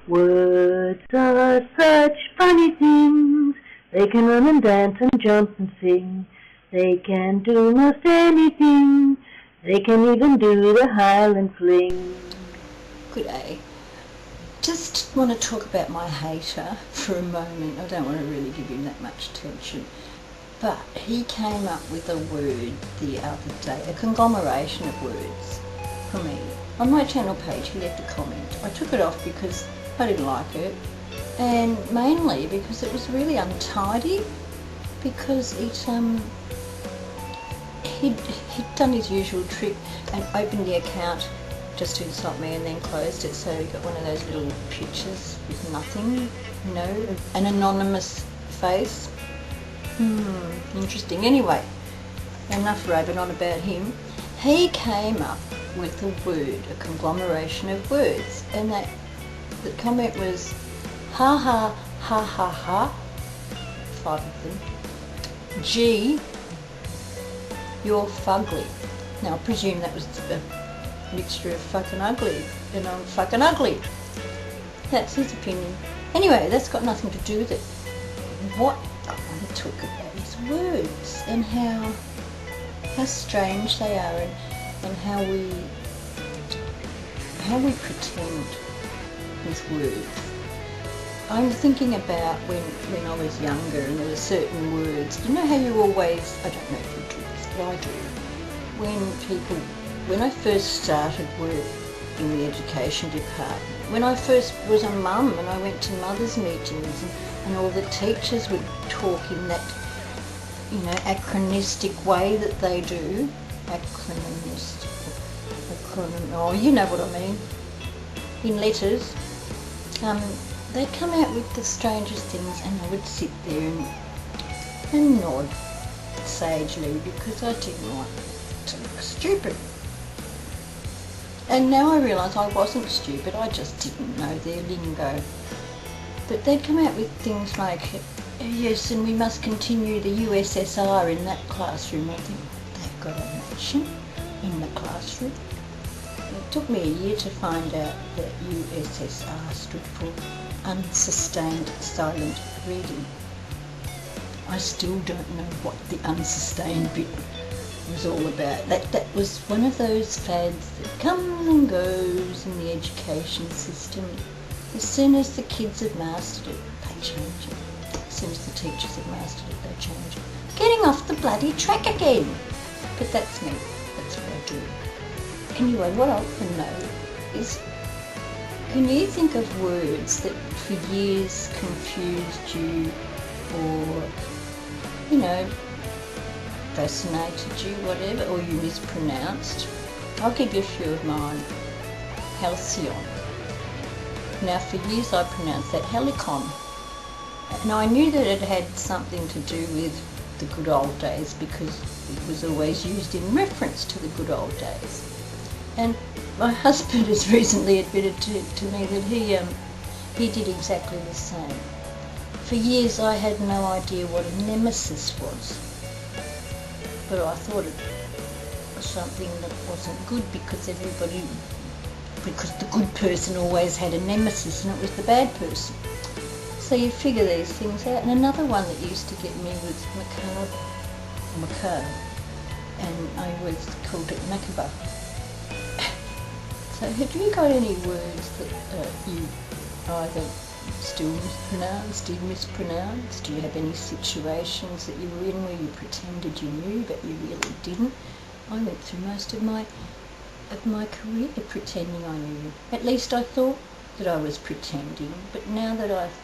Words are such funny things. They can run and dance and jump and sing. They can do most anything. They can even do the Highland fling. Good day. Just want to talk about my hater for a moment. I don't want to really give him that much attention. But he came up with a word the other day, a conglomeration of words for me. On my channel page he left a comment. I took it off because I didn't like it, and mainly because it was really untidy, because he'd done his usual trick and opened the account just to insult me and then closed it, so he got one of those little pictures with nothing, you know, an anonymous face. Interesting. Anyway, enough raving on about him. He came up with a word, a conglomeration of words, and the comment was ha ha ha ha ha, 5 of them. G, you're fugly. Now I presume that was a mixture of fucking ugly, and I'm fucking ugly. That's his opinion. Anyway, that's got nothing to do with it. What I want to talk about is words and how strange they are, and how we pretend with words. I'm thinking about when I was younger and there were certain words. You know how you always, I don't know if you do this, but I do. When I first started work in the education department, when I first was a mum and I went to mothers' meetings and all the teachers would talk in that, you know, acronistic way that they do. Oh, you know what I mean. In letters. They'd come out with the strangest things, and I would sit there and nod sagely because I didn't want to look stupid. And now I realise I wasn't stupid, I just didn't know their lingo. But they'd come out with things like, yes, and we must continue the USSR in that classroom. I think they've got a nation in the classroom. It took me a year to find out that USSR stood for Unsustained Silent Reading. I still don't know what the unsustained bit was all about. That was one of those fads that comes and goes in the education system. As soon as the kids have mastered it, they change it. As soon as the teachers have mastered it, they change it. Getting off the bloody track again. But that's me. That's what I do. Anyway, what I want to know is, can you think of words that for years confused you, or, you know, fascinated you, whatever, or you mispronounced? I'll give you a few of mine. Halcyon. Now for years I pronounced that helicon. Now I knew that it had something to do with the good old days because it was always used in reference to the good old days. And my husband has recently admitted to me that he did exactly the same. For years I had no idea what a nemesis was, but I thought it was something that wasn't good because the good person always had a nemesis and it was the bad person. So you figure these things out. And another one that used to get me was macabre, and I always called it macabre. So have you got any words that you either still mispronounced? Do you have any situations that you were in where you pretended you knew but you really didn't? I went through most of my career pretending I knew. At least I thought that I was pretending, but now that I've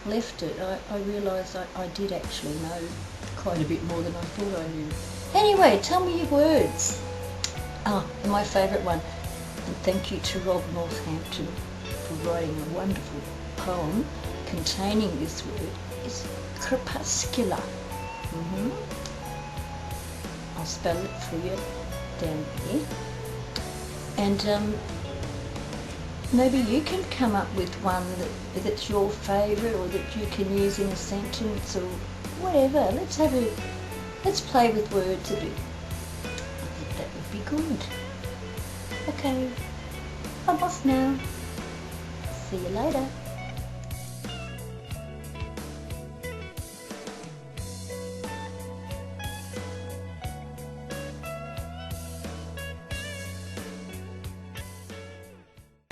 left it, I realise I did actually know quite a bit more than I thought I knew. Anyway, tell me your words. My favourite one. And thank you to Rob Northampton for writing a wonderful poem containing this word, is crepuscular. I'll spell it for you down here. And maybe you can come up with one that's your favourite or that you can use in a sentence or whatever. Let's play with words a bit. I think that would be good. Okay, I'm off now. See you later.